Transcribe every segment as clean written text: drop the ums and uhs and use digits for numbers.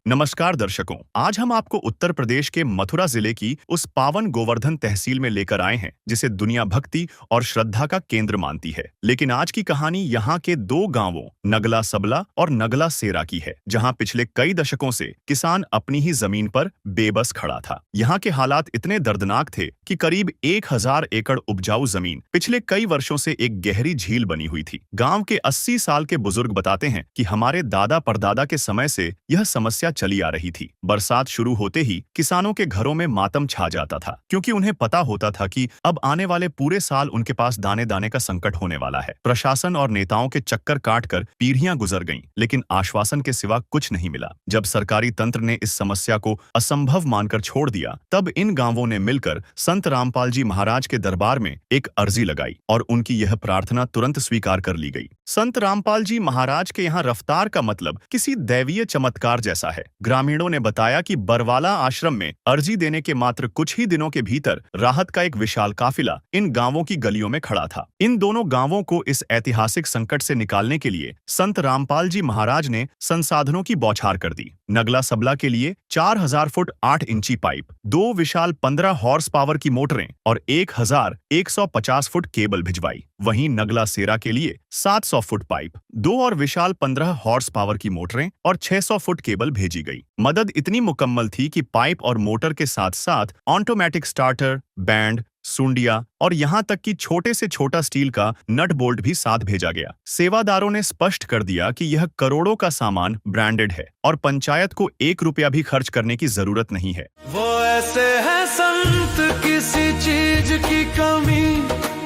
नमस्कार दर्शकों, आज हम आपको उत्तर प्रदेश के मथुरा जिले की उस पावन गोवर्धन तहसील में लेकर आए हैं जिसे दुनिया भक्ति और श्रद्धा का केंद्र मानती है। लेकिन आज की कहानी यहाँ के दो गांवों नगला सबला और नगला सेरा की है, जहाँ पिछले कई दशकों से किसान अपनी ही जमीन पर बेबस खड़ा था। यहाँ के हालात इतने दर्दनाक थे कि करीब 1000 एकड़ उपजाऊ जमीन पिछले कई वर्षों से एक गहरी झील बनी हुई थी। गाँव के 80 साल के बुजुर्ग बताते हैं कि हमारे दादा परदादा के समय से यह समस्या चली आ रही थी। बरसात शुरू होते ही किसानों के घरों में मातम छा जाता था, क्योंकि उन्हें पता होता था कि अब आने वाले पूरे साल उनके पास दाने दाने का संकट होने वाला है। प्रशासन और नेताओं के चक्कर काटकर पीढ़ियां गुजर गईं, लेकिन आश्वासन के सिवा कुछ नहीं मिला। जब सरकारी तंत्र ने इस समस्या को असंभव मानकर छोड़ दिया, तब इन गांवों ने मिलकर संत रामपाल जी महाराज के दरबार में एक अर्जी लगाई और उनकी यह प्रार्थना तुरंत स्वीकार कर ली गई। संत रामपाल जी महाराज के यहाँ रफ्तार का मतलब किसी दैवीय चमत्कार जैसा है। ग्रामीणों ने बताया कि बरवाला आश्रम में अर्जी देने के मात्र कुछ ही दिनों के भीतर राहत का एक विशाल काफिला इन गांवों की गलियों में खड़ा था। इन दोनों गांवों को इस ऐतिहासिक संकट से निकालने के लिए संत रामपाल जी महाराज ने संसाधनों की बौछार कर दी। नगला सबला के लिए 4000 फुट 8 इंची पाइप, 2 विशाल 15 हॉर्स पावर की मोटरें और 1150 फुट केबल भिजवाई। वहीं नगला सेरा के लिए 700 फुट पाइप, 2 और विशाल 15 हॉर्स पावर की मोटरें और 600 फुट केबल भेजी गई। मदद इतनी मुकम्मल थी कि पाइप और मोटर के साथ साथ ऑटोमेटिक स्टार्टर, बैंड, सुंडिया और यहाँ तक कि छोटे से छोटा स्टील का नट बोल्ट भी साथ भेजा गया। सेवादारों ने स्पष्ट कर दिया कि यह करोड़ों का सामान ब्रांडेड है और पंचायत को 1 रुपया भी खर्च करने की जरूरत नहीं है। वो ऐसे है संत, किसी चीज की कमी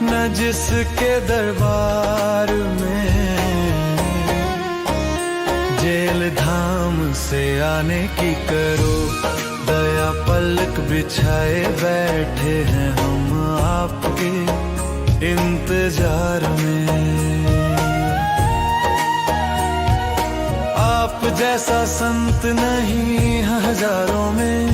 न जिसके दरबार में, जेल धाम से आने की करो दया, पलक बिछाए बैठे हैं हम आपके इंतजार में। आप जैसा संत नहीं हजारों में,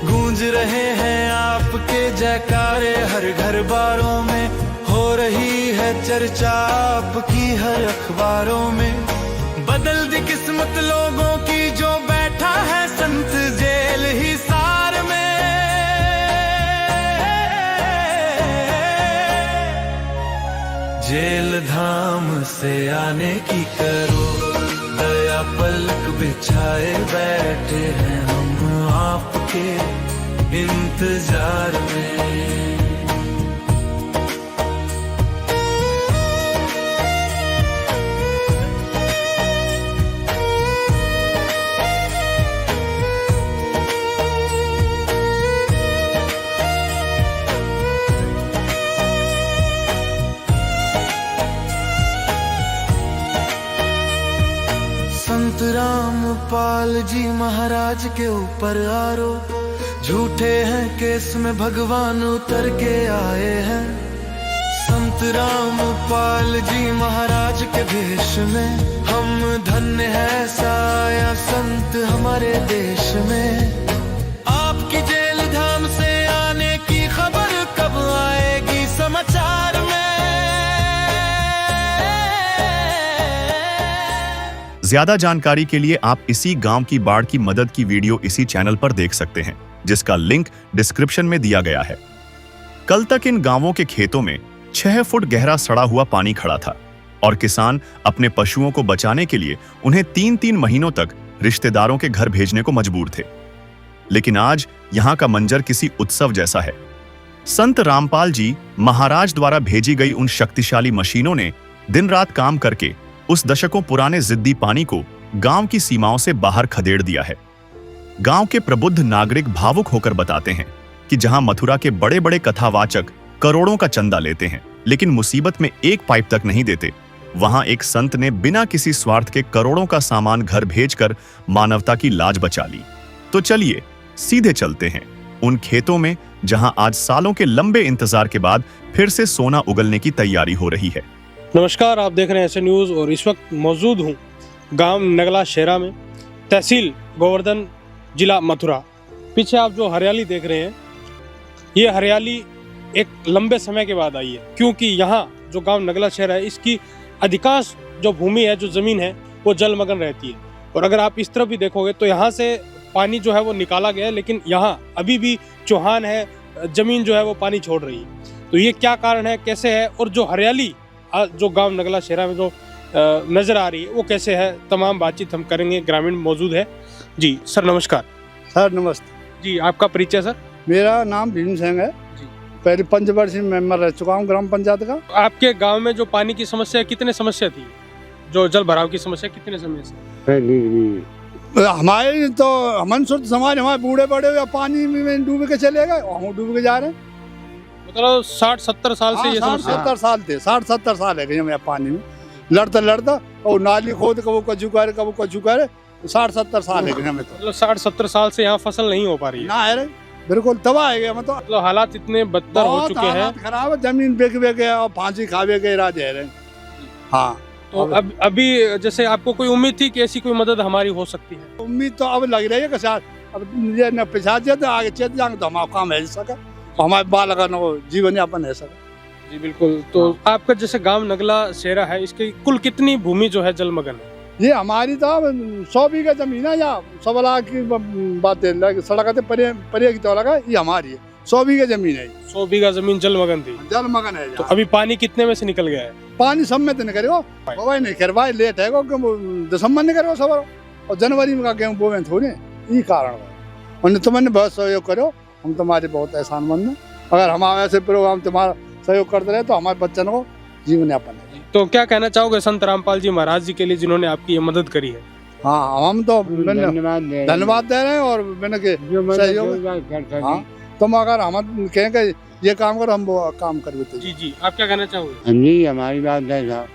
गूंज रहे हैं आपके जयकारे हर घर बारों में, हो रही है चर्चा आपकी हर अखबारों में। बदल दी किस्मत लोगों की जो बैठा है संत जेल हिसार में। जेल धाम से आने की करो दया, पलक बिछाए बैठे हैं हम आपके इंतजार में। संत रामपाल जी महाराज के ऊपर आरो, झूठे हैं केस में भगवान उतर के आए हैं। संत रामपाल जी महाराज के भेष में हम धन्य है साया संत हमारे देश में। आपकी जेल धाम से आने की खबर कब आएगी समाचार में। ज्यादा जानकारी के लिए आप इसी गांव की बाढ़ की मदद की वीडियो इसी चैनल पर देख सकते हैं, जिसका लिंक डिस्क्रिप्शन में दिया गया है। कल तक इन गांवों के खेतों में 6 फुट गहरा सड़ा हुआ पानी खड़ा था और किसान अपने पशुओं को बचाने के लिए उन्हें 3-3 महीनों तक रिश्तेदारों के घर भेजने को मजबूर थे। लेकिन आज यहां का मंजर किसी उत्सव जैसा है। संत रामपाल जी महाराज द्वारा भेजी गई उन शक्तिशाली मशीनों ने दिन रात काम करके उस दशकों पुराने जिद्दी पानी को गांव की सीमाओं से बाहर खदेड़ दिया है। गांव के प्रबुद्ध नागरिक भावुक होकर बताते हैं कि जहां मथुरा के बड़े बड़े कथावाचक करोड़ों का चंदा लेते हैं, लेकिन मुसीबत में एक पाइप तक नहीं देते, वहां एक संत ने बिना किसी स्वार्थ के करोड़ों का सामान घर भेजकर मानवता की लाज बचा ली। तो चलिए सीधे चलते हैं उन खेतों में जहां आज सालों के लंबे इंतजार के बाद फिर से सोना उगलने की तैयारी हो रही है। नमस्कार, आप देख रहे हैं ऐसे न्यूज़ और इस वक्त मौजूद हूँ गांव नगला शेरा में, तहसील गोवर्धन, जिला मथुरा। पीछे आप जो हरियाली देख रहे हैं, ये हरियाली एक लंबे समय के बाद आई है, क्योंकि यहाँ जो गांव नगला शेरा है, इसकी अधिकांश जो भूमि है, जो ज़मीन है, वो जलमग्न रहती है। और अगर आप इस तरफ भी देखोगे तो यहाँ से पानी जो है वो निकाला गया है, लेकिन यहाँ अभी भी चौहान है, जमीन जो है वो पानी छोड़ रही है। तो ये क्या कारण है, कैसे है, और जो हरियाली जो गांव नगला शेरा में जो नजर आ रही है वो कैसे है, तमाम बातचीत हम करेंगे। ग्रामीण मौजूद है। जी सर नमस्कार। सर नमस्ते। जी आपका परिचय सर। मेरा नाम भीम सिंह है। पहले पंचवर्षीय मेंबर रह चुका हूँ ग्राम पंचायत का। आपके गांव में जो पानी की समस्या कितने समस्या थी, जो जल भराव की समस्या कितने समय से? हमारे तो मनसुर समाज, हमारे बूढ़े बड़े हुए पानी में डूब के चले गए, हम डूब के जा रहे हैं। मतलब 60-70 साल से ये समस्या? 60-70 साल थे, 60-70 साल है गए हम पानी में लड़ता और नाली खोद कबू कचू करे 60-70 साल है हमें तो। मतलब 60-70 साल से यहाँ फसल नहीं हो पा रही है ना है बिल्कुल तबाह है मतलब। मतलब हालात इतने बदतर हो चुके हैं, खराब है, जमीन बेच के और फांसी खावे के राज है। हाँ तो अब अभी जैसे आपको कोई उम्मीद थी कि ऐसी कोई मदद हमारी हो सकती है? उम्मीद तो अब लग रही है कि शायद अब ये न पिछा जाते आगे चल जाएंगे तो हमारा काम है सका, हमारे बाल का जीवन यापन है सका। जी बिल्कुल। तो आपका जैसे गांव नगला शेरा है, इसकी कुल कितनी भूमि जो है जलमग्न है? ये हमारी तो 100 बीघा जमीन है या 100 लाख की बात है, सड़क परे की तो लगा, ये हमारी है 100 बीघा जमीन है। 100 बीघा जमीन जलमग्न थी? जलमग्न है। तो अभी पानी कितने में से निकल गया है? पानी सब में तो नहीं करेगा भाई, नहीं करवाए लेट है दिसंबर नहीं करो सबर और जनवरी में का गेहूँ बोवे थोड़े, ये कारण है। उन्हें तुमने बहुत सहयोग करो, हम तुम्हारे बहुत एहसानमंद हैं। अगर हमारे ऐसे प्रोग्राम तुम्हारा सहयोग करते रहे तो हमारे बच्चों को जीवन यापन है। तो क्या कहना चाहोगे संत रामपाल जी महाराज जी के लिए जिन्होंने आपकी ये मदद करी है? हाँ हम तो धन्यवाद दे रहे हैं और मैंने के सहयोग। हाँ तुम अगर हम कहें कि ये काम करो, हम वो काम कर देते। जी जी आप क्या कहना चाहोगे? जी हमारी बात है साहब।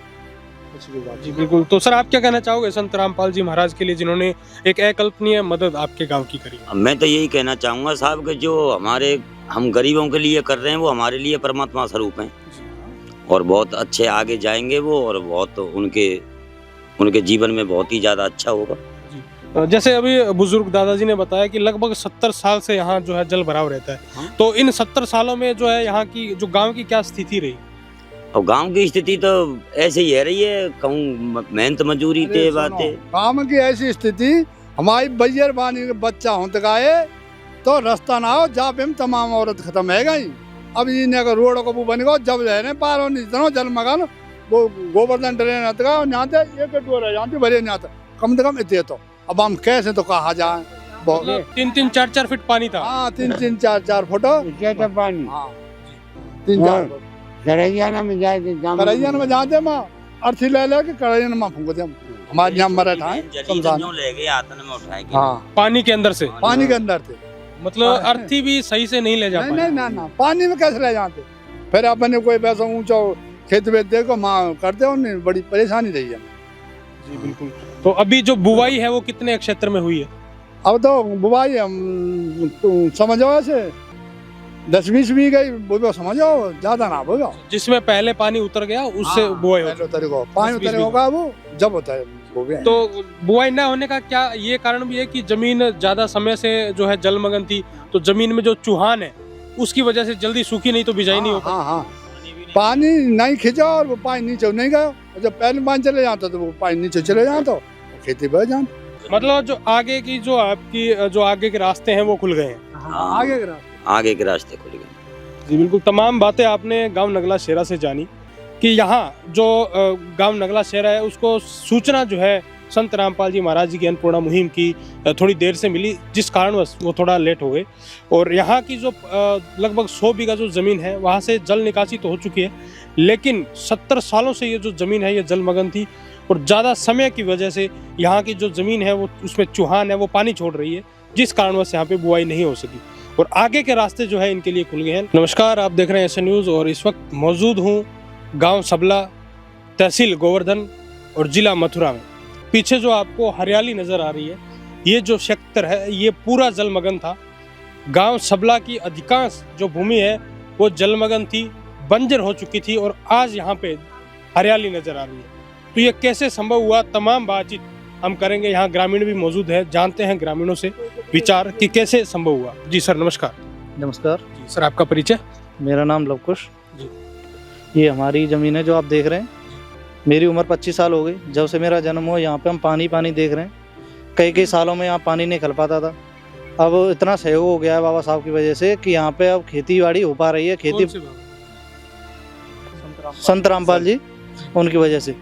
जी बिल्कुल। तो सर आप क्या कहना चाहोगे संत रामपाल जी महाराज के लिए जिन्होंने एक अकल्पनीय मदद आपके गांव की करी? मैं तो यही कहना चाहूँगा साहब कि जो हम गरीबों के लिए कर रहे हैं वो हमारे लिए परमात्मा स्वरूप हैं और बहुत अच्छे आगे जाएंगे वो, और बहुत उनके जीवन में बहुत ही ज़्यादा अच्छा होगा। जैसे अभी बुजुर्ग दादाजी ने बताया कि लगभग 70 साल से यहाँ जो है जल भराव रहता है। हाँ? तो इन 70 सालों में जो है यहाँ की जो गांव की क्या स्थिति रही? और गांव की स्थिति तो ऐसे ही रही है, कहूँ मेहनत मजूरी के बातें। गाँव की ऐसी स्थिति हमारी बैयर बानी के बच्चा होते गाए तो रास्ता ना हो जा पे तमाम औरत खत्म है गई। अब इन्हें अगर रोड को बनेगा जब रहे पार हो नहीं जल मकान वो गोवर्धन ट्रेन यहाँ एक डोर है यहाँ भरे यहाँ कम से कम इतने। तो अब हम कैसे तो कहा जाए, मतलब 3-3, 4-4 फीट पानी था। हाँ 3-3, 4-4 फुट पानी। हाँ 3-4 फुट करैयाना में जाए में जाते माँ अर्थी ले लेके करैया में फूंकते हम। हमारे यहाँ मराठा है ले गए आतन में उठाए। हाँ पानी के अंदर से? पानी के अंदर थे, मतलब अर्थी भी सही से नहीं ले जा पाए? नहीं ना पानी में कैसे ले जाते। फिर अपने कोई पैसा ऊंचा खेत वेत देखो माँ करते हो, नहीं बड़ी परेशानी रही है। जी बिल्कुल। तो अभी जो बुवाई है वो कितने क्षेत्र में हुई है? अब तो बुवाई हम समझो ऐसे 10-20 बीघा बुवा समझो, ज्यादा ना होगा। जिसमें पहले पानी उतर गया उससे बुवाई होती है? पानी उतर होगा वो जब होता है। तो बुआई न होने का क्या ये कारण भी है कि जमीन ज्यादा समय से जो है जलमग्न थी, तो जमीन में जो चूहान है उसकी वजह से जल्दी सूखी नहीं तो बिजाई नहीं हो पाई? हाँ पानी नहीं खींचा और वो पानी नीचे नहीं गया। जब पहले पानी चले जाता तो वो पानी नीचे चले जाता, खेती बढ़ जाती। मतलब जो आगे की जो आपकी जो आगे के रास्ते हैं वो खुल गए हैं? आगे के रास्ते खुल गए। जी बिल्कुल। तमाम बातें आपने गांव नगला शेरा से जानी कि यहाँ जो गांव नगला शेरा है उसको सूचना जो है संत रामपाल जी महाराज जी की अन्नपूर्णा मुहिम की थोड़ी देर से मिली, जिस कारणवश वो थोड़ा लेट हो गए। और यहाँ की जो लगभग 100 बीघा जो ज़मीन है वहाँ से जल निकासी तो हो चुकी है, लेकिन 70 सालों से ये जो ज़मीन है ये जलमग्न थी और ज़्यादा समय की वजह से यहाँ की जो ज़मीन है वो उसमें चूहान है वो पानी छोड़ रही है, जिस कारणवश यहाँ पे बुआई नहीं हो सकी और आगे के रास्ते जो है इनके लिए खुल गए हैं। नमस्कार, आप देख रहे हैं एसएन न्यूज़ और इस वक्त मौजूद हूँ गाँव सबला, तहसील गोवर्धन और जिला मथुरा में। पीछे जो आपको हरियाली नजर आ रही है ये जो क्षेत्र है ये पूरा जलमग्न था। गांव सबला की अधिकांश जो भूमि है वो जलमग्न थी, बंजर हो चुकी थी और आज यहाँ पे हरियाली नजर आ रही है। तो ये कैसे संभव हुआ, तमाम बातचीत हम करेंगे। यहाँ ग्रामीण भी मौजूद है, जानते हैं ग्रामीणों से विचार कि कैसे संभव हुआ। जी सर नमस्कार। नमस्कार जी सर, आपका परिचय? मेरा नाम लवकुश जी। ये हमारी ज़मीन है जो आप देख रहे हैं। मेरी उम्र 25 साल हो गई, जब से मेरा जन्म हो यहाँ पे हम पानी देख रहे हैं। कई सालों में यहाँ पानी नहीं खल पाता था। अब इतना सहयोग हो गया है बाबा साहब की वजह से कि यहाँ पे अब खेती बाड़ी हो पा रही है। खेती कौन से बाबा? संत रामपाल जी, उनकी वजह से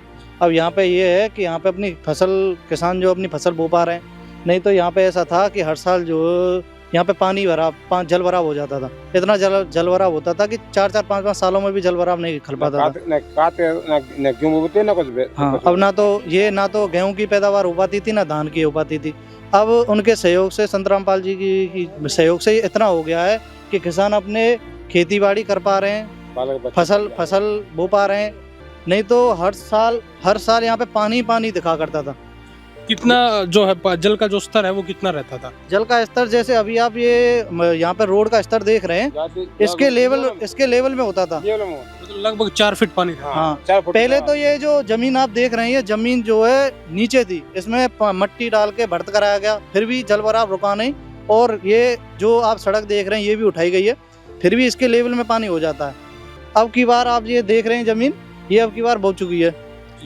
अब यहाँ पे ये है कि यहाँ पे अपनी फसल, किसान जो अपनी फसल बो पा रहे हैं। नहीं तो यहाँ पे ऐसा था कि हर साल जो यहाँ पे जल भराव हो जाता था। इतना जल भराव होता था कि 4-4, 5-5 सालों में भी जल भराव नहीं खल पाता था। हाँ, अब ना तो गेहूं की पैदावार हो पाती थी, ना धान की हो पाती थी। अब उनके सहयोग से, संत रामपाल जी की सहयोग से इतना हो गया है कि किसान अपने खेती बाड़ी कर पा रहे हैं, फसल बो पा रहे हैं। नहीं तो हर साल यहाँ पे पानी दिखा करता था। कितना जो है जल का जो स्तर है वो कितना रहता था? जल का स्तर जैसे अभी आप ये यहाँ पे रोड का स्तर देख रहे हैं, इसके लेवल में होता था। मतलब लगभग 4 फीट पानी था। हाँ, पहले तो ये जो जमीन आप देख रहे हैं, ये जमीन जो है नीचे थी, इसमें मट्टी डाल के भर्त कराया गया, फिर भी जल भराव रुका नहीं। और ये जो आप सड़क देख रहे हैं ये भी उठाई गई है, फिर भी इसके लेवल में पानी हो जाता है। अब की बार आप ये देख रहे हैं जमीन, ये अब की बार बो चुकी है,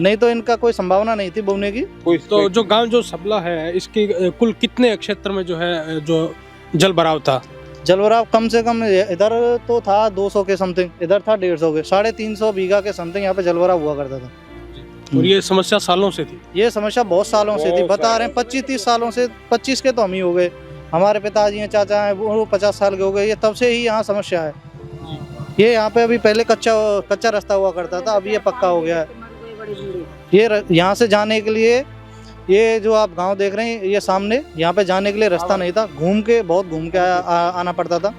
नहीं तो इनका कोई संभावना नहीं थी बोने की। तो जो गांव जो सबला है, इसके कुल कितने क्षेत्र में जो है जो जल भराव था? जल भराव कम से कम इधर तो था 200 के समथिंग, इधर था 150 के, 350 बीघा के समथिंग यहाँ पे जल भराव हुआ करता था। और ये समस्या सालों से थी? ये समस्या बहुत सालों से थी, बता रहे हैं 25-30 सालों से। 25 के तो हम ही हो गए, हमारे पिताजी हैं, चाचा हैं, वो 50 साल के हो गए। ये तब से ही यहाँ समस्या है। ये यहाँ पे अभी पहले कच्चा रास्ता हुआ करता था, अभी ये पक्का हो गया है। ये यहाँ से जाने के लिए, ये जो आप गांव देख रहे हैं, ये सामने यहाँ पे जाने के लिए रास्ता नहीं था, बहुत घूम के आना पड़ता था,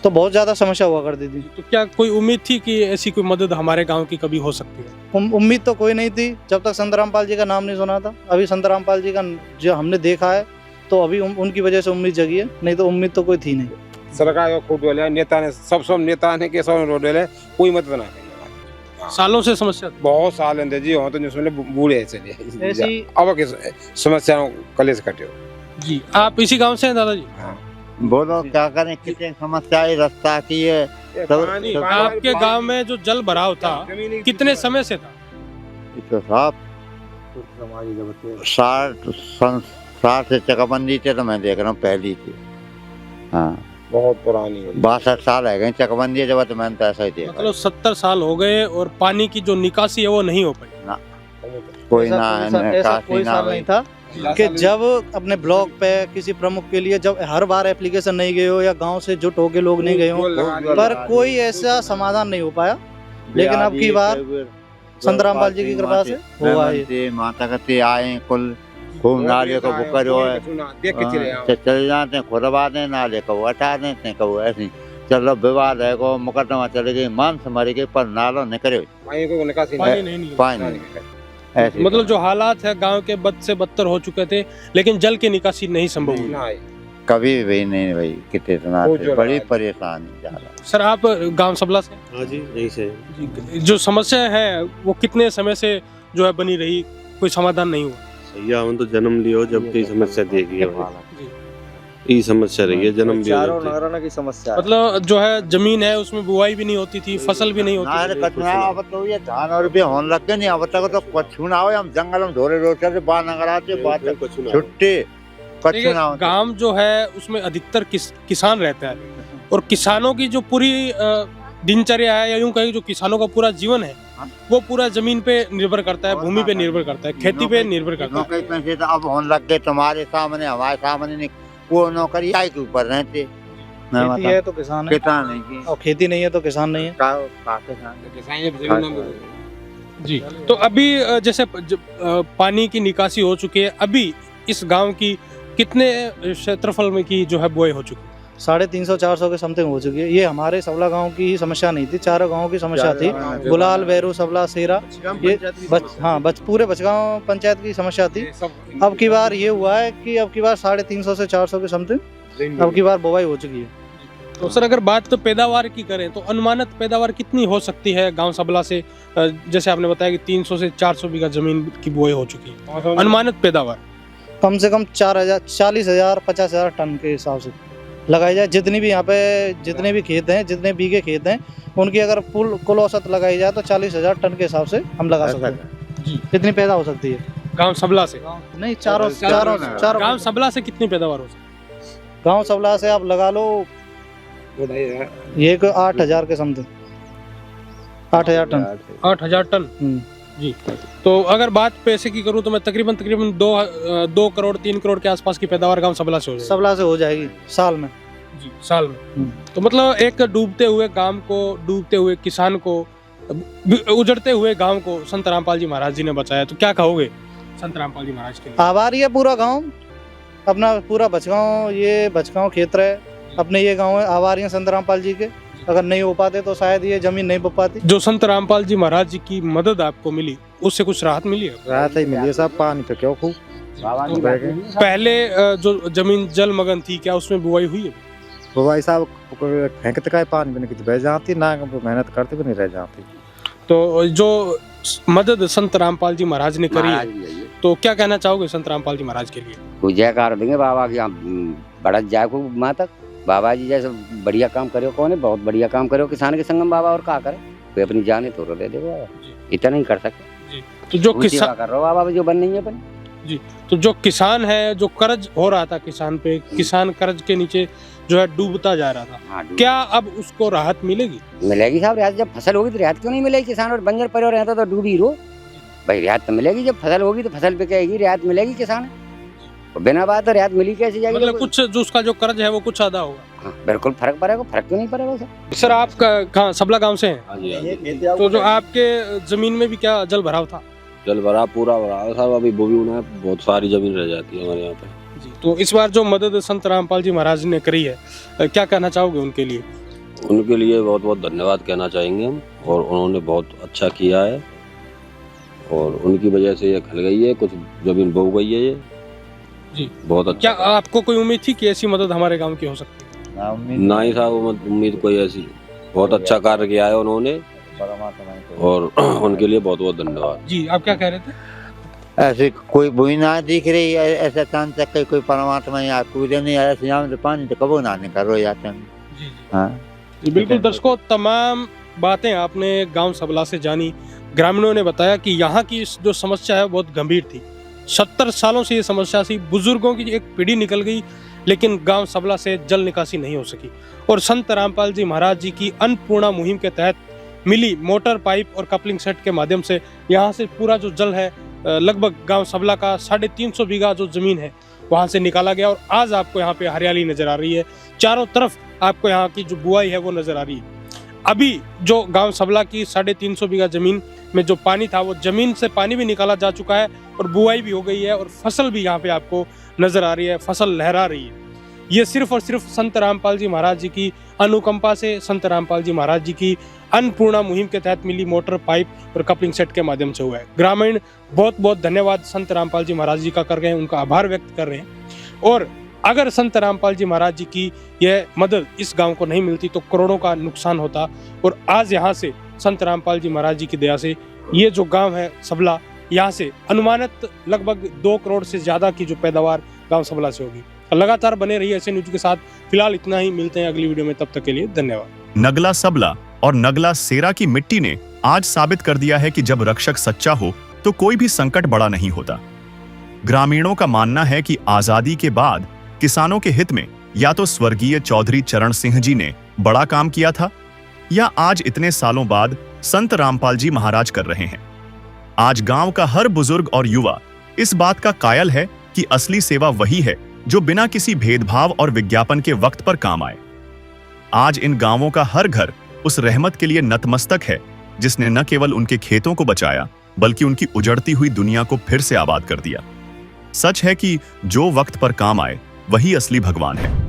तो बहुत ज़्यादा समस्या हुआ करती थी। तो क्या कोई उम्मीद थी कि ऐसी कोई मदद हमारे गांव की कभी हो सकती है? उम्मीद तो कोई नहीं थी जब तक संत रामपाल जी का नाम नहीं सुना था। अभी संत रामपाल जी का जो हमने देखा है, तो अभी उनकी वजह से उम्मीद जगी है, नहीं तो उम्मीद तो कोई थी नहीं। सरकार को बोले नेता ने सब नेता ने के सब रोड ले कोई मदद ना करे। सालों से समस्या बहुत साल अंदर जी हो तो जिसमें बूढ़े चले ऐसी अब के समस्या कलेश कटे जी। आप इसी गांव से हैं दादाजी? बोलो क्या करें, कितनी समस्या है रास्ता की है। आपके गांव में जो जल भराव था कितने समय से था? तो साहब 60 से चकबंदी थे, तो मैं देख रहा हूँ पहली थी। हाँ, बहुत पुरानी 62 साल है गए चकबंदी जब, तो मैंने तो ऐसा ही देखा। मतलब 70 साल हो गए और पानी की जो निकासी है वो नहीं हो पाई। कोई ऐसा कोई साल नहीं था कि जब अपने ब्लॉक पे किसी प्रमुख के लिए जब हर बार एप्लीकेशन नहीं गए हो या गांव से जुट होके लोग नहीं गए हो, पर कोई ऐसा समाधान नहीं हो पाया। लेकिन अब की बार संत रामपाल जी की कृपा से हुआ है। माता कहते आए कुल खूब नाले को बुकर चले जाते हैं, खुदवाते हैं नाले को हटा देते हैं, कबो ऐसे चलो विवाद है को मुकदमा चले गई, मान से मर गई, पर नालो निकले पानी नहीं। मतलब जो हालात है गांव के बद से बदतर हो चुके थे, लेकिन जल की निकासी नहीं संभव हुई कभी भी नहीं भाई। कितना बड़ी परेशानी जा रहा। सर आप गांव सबला से? हाँ जी, यही से। जो समस्या है वो कितने समय से जो है बनी रही, कोई समाधान नहीं हुआ? सैया हम तो जन्म लियो जब की समस्या देखी है, ये समस्या रही है जन्म लियो की समस्या। मतलब जो है जमीन है उसमें बुआई भी नहीं होती थी, फसल भी नहीं होती थी। अब तो ये धान और भी होने लग गए नहीं, अब तक तो कछु ना हो, हम जंगल में धोरे रोड से बाहर नगर आते, छुट्टी कछु ना हो। गांव जो है उसमें अधिकतर किसान रहता है, और किसानों की जो पूरी दिनचर्या है, या यूं कहें जो किसानों का पूरा जीवन है, वो पूरा जमीन पे निर्भर करता है, भूमि पे निर्भर करता है, खेती पे निर्भर करता है। पैसे तो अब होने लग गए तुम्हारे सामने, हमारे सामने नहीं। वो नौकरी आई के ऊपर रहते, खेती है तो किसान है, किसान नहीं, और खेती नहीं है तो किसान नहीं है। जी। तो अभी जैसे पानी की निकासी हो चुकी है, अभी इस गांव की कितने क्षेत्रफल में की जो है बुआई हो चुकी है? 350-400 के समथिंग हो चुकी है। ये हमारे सबला गांव की ही समस्या नहीं थी, चारों गांवों की समस्या थी। गुलाल, बैरू, सबला, सेरा, ये पूरे बचगांव पंचायत की समस्या थी। अब की बार ये हुआ है कि अब की बार 350 से 400 के समथिंग अब की बार बुआई हो चुकी है। तो सर अगर बात तो पैदावार की करें तो अनुमानित पैदावार कितनी हो सकती है गांव सबला से? जैसे आपने बताया कि 300 से 400 बीघा जमीन की बुआई हो चुकी है, अनुमानित पैदावार कम से कम 40,000 50,000 टन के हिसाब से लगाई जाए। जितनी भी यहाँ पे जितने भी खेत हैं, जितने बीघे खेत हैं, उनकी अगर कुल औसत लगाई जाए तो 40,000 टन के हिसाब से हम लगा सकते हैं। इतनी पैदा हो सकती है। गांव सबला से? नहीं, चारों गांव सबला से कितनी पैदावार हो सकती गांव सबला से आप लगा लो ये 8,000 के समथिंग, 8,000 टन। 8,000 टन। जी। तो अगर बात पैसे की करूं तो मैं तकरीबन 2 करोड़ 3 करोड़ के आसपास की पैदावार गांव सबला से हो जाएगी। सबला से हो जाएगी साल में। जी, साल में। तो मतलब एक डूबते हुए गांव को, डूबते हुए किसान को, उजड़ते हुए गांव को संत रामपाल जी महाराज जी ने बचाया। तो क्या कहोगे संत रामपाल जी महाराज के लिए? आभारी है पूरा गांव, अपना पूरा बचगांव, ये बचगांव क्षेत्र है अपने, ये गांव है, आभारी है संत रामपाल जी के। अगर नहीं हो पाते तो शायद ये जमीन नहीं बच पाती। जो संत रामपाल जी महाराज जी की मदद आपको मिली, उससे कुछ राहत मिली है? राहत ही मिली है साहब, पानी पे क्यों खूब। पहले जो जमीन जलमग्न थी, क्या उसमें बुआई हुई है? भाई साहब फेंकते का पानी में नहीं बह जाती ना, मेहनत करते भी नहीं रह जाती। तो जो मदद संत रामपाल जी महाराज ने करी है, तो क्या कहना चाहोगे संत रामपाल जी महाराज के लिए? तो जयकार देंगे बाबा की, बढ़त जाए को माँ तक। बाबा जी जैसे बढ़िया काम करो, कौन है बहुत बढ़िया काम करो किसान के संगम बाबा, और क्या करे, कोई अपनी जाने तो दे दे बाबा, इतना ही कर सकते। तो जो किसान कर रहा बाबा जो बन नहीं है अपन जी, तो जो किसान है, जो कर्ज हो रहा था किसान पे, किसान कर्ज के नीचे जो है डूबता जा रहा था, हाँ, क्या अब उसको राहत मिलेगी? मिलेगी साहब रियायत। जब फसल होगी तो रियायत क्यों नहीं मिलेगी? किसान और बंजर पड़े रहता तो डूबी रो भाई, रियायत तो मिलेगी। जब फसल होगी तो फसल पे कहेगी रियायत मिलेगी किसान, बिना बात रियायत मिली कैसे जाएगी? मतलब कुछ जो उसका जो कर्ज है वो कुछ आधा होगा। हाँ, बिल्कुल फर्क पड़ेगा, फर्क क्यों नहीं पड़ेगा सर? सर आप कहाँ सबला गांव से हैं? तो जो आपके जमीन में भी क्या जल भराव था? जल भरा पूरा भरा साहब, अभी वो भी उन्हें बहुत सारी जमीन रह जाती है हमारे यहाँ पे। जी। तो इस बार जो मदद संत रामपाल जी महाराज ने करी है, क्या कहना चाहोगे उनके लिए? उनके लिए बहुत बहुत धन्यवाद कहना चाहेंगे हम, और उन्होंने बहुत अच्छा किया है, और उनकी वजह से ये खल गई है, कुछ जमीन बो गई है ये। जी, बहुत अच्छा। क्या आपको कोई उम्मीद थी कि ऐसी मदद हमारे गांव की हो सकती है? नहीं साहब, उम्मीद कोई ऐसी, बहुत अच्छा कार्य किया है उन्होंने, और उनके लिए बहुत बहुत धन्यवाद। जी, आप क्या कह रहे थे? ऐसे कोई बुई ना दिख रही है, ऐसा चांद तक कोई परमात्मा यहाँ कूद नहीं आया, यहाँ तो पानी तो कबो ना निकल रहा जाते हैं। जी, हाँ जी, बिल्कुल दर्शकों, तमाम बातें आपने गांव सबला से जानी। ग्रामीणों ने बताया कि यहाँ की जो समस्या है बहुत गंभीर थी, 70 सालों से ये समस्या थी, बुजुर्गों की एक पीढ़ी निकल गई, लेकिन गांव सबला से जल निकासी नहीं हो सकी। और संत रामपाल जी महाराज जी की अन्नपूर्णा मुहिम के तहत मिली मोटर पाइप और कपलिंग सेट के माध्यम से यहाँ से पूरा जो जल है, लगभग गांव सबला का 350 बीघा जो जमीन है वहां से निकाला गया, और आज आपको यहाँ पे हरियाली नजर आ रही है। चारों तरफ आपको यहाँ की जो बुआई है वो नजर आ रही है। अभी जो गांव सबला की 350 बीघा जमीन में जो पानी था, वो जमीन से पानी भी निकाला जा चुका है, और बुआई भी हो गई है, और फसल भी यहाँ पे आपको नजर आ रही है, फसल लहरा रही है। ये सिर्फ और सिर्फ संत रामपाल जी महाराज जी की अनुकंपा से, संत रामपाल जी महाराज जी की अन्नपूर्णा मुहिम के तहत मिली मोटर पाइप और कपलिंग सेट के माध्यम से हुआ है। ग्रामीण बहुत बहुत धन्यवाद संत रामपाल जी महाराज जी का कर रहे हैं, उनका आभार व्यक्त कर रहे हैं। और अगर संत रामपाल जी महाराज जी की यह मदद इस गांव को नहीं मिलती तो करोड़ों का नुकसान होता। और आज यहाँ से संत रामपाल जी महाराज जी की दया से ये जो गांव है सबला, यहाँ से अनुमानित लगभग 2 करोड़ से ज्यादा की जो पैदावार गांव सबला से होगी। लगातार बने रहिए ऐसे न्यूज के साथ। फिलहाल इतना ही, मिलते हैं अगली वीडियो में, तब तक के लिए धन्यवाद। नगला सबला और नगला सेरा की मिट्टी ने आज साबित कर दिया है कि जब रक्षक सच्चा हो तो कोई भी संकट बड़ा नहीं होता। ग्रामीणों का मानना है कि आजादी के बाद किसानों के हित में या तो स्वर्गीय चौधरी चरण सिंह जी ने बड़ा काम किया था, या आज इतने सालों बाद संत रामपाल जी महाराज कर रहे हैं। आज गांव का हर बुजुर्ग और युवा इस बात का कायल है कि असली सेवा वही है जो बिना किसी भेदभाव और विज्ञापन के वक्त पर काम आए। आज इन गांवों का हर घर उस रहमत के लिए नतमस्तक है जिसने न केवल उनके खेतों को बचाया बल्कि उनकी उजड़ती हुई दुनिया को फिर से आबाद कर दिया। सच है कि जो वक्त पर काम आए वही असली भगवान है।